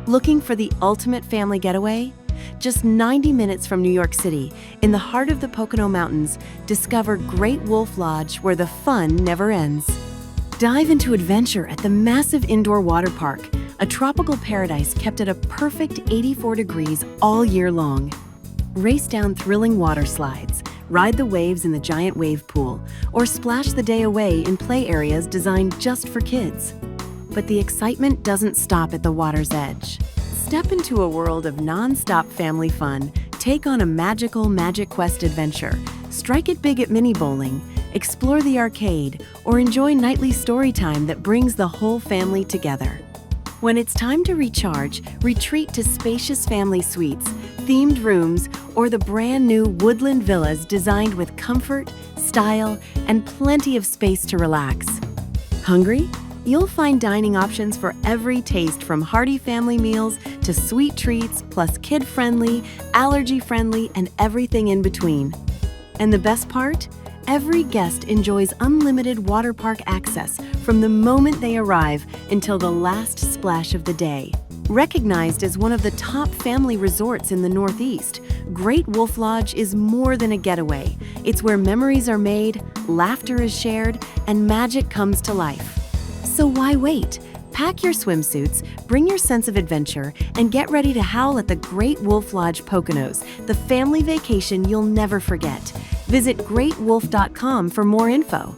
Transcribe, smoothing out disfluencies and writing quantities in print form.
Looking for the ultimate family getaway? Just 90 minutes from New York City, in the heart of the Pocono Mountains, discover Great Wolf Lodge, where the fun never ends. Dive into adventure at the massive indoor water park, a tropical paradise kept at a perfect 84 degrees all year long. Race down thrilling water slides, ride the waves in the giant wave pool, or splash the day away in play areas designed just for kids. But the excitement doesn't stop at the water's edge. Step into a world of nonstop family fun, take on a magical MagiQuest adventure, strike it big at mini bowling, explore the arcade, or enjoy nightly story time that brings the whole family together. When it's time to recharge, retreat to spacious family suites, themed rooms, or the brand new woodland villas designed with comfort, style, and plenty of space to relax. Hungry? You'll find dining options for every taste, from hearty family meals to sweet treats, plus kid-friendly, allergy-friendly, and everything in between. And the best part? Every guest enjoys unlimited water park access from the moment they arrive until the last splash of the day. Recognized as one of the top family resorts in the Northeast, Great Wolf Lodge is more than a getaway. It's where memories are made, laughter is shared, and magic comes to life. So why wait? Pack your swimsuits, bring your sense of adventure, and get ready to howl at the Great Wolf Lodge Poconos, the family vacation you'll never forget. Visit greatwolf.com for more info.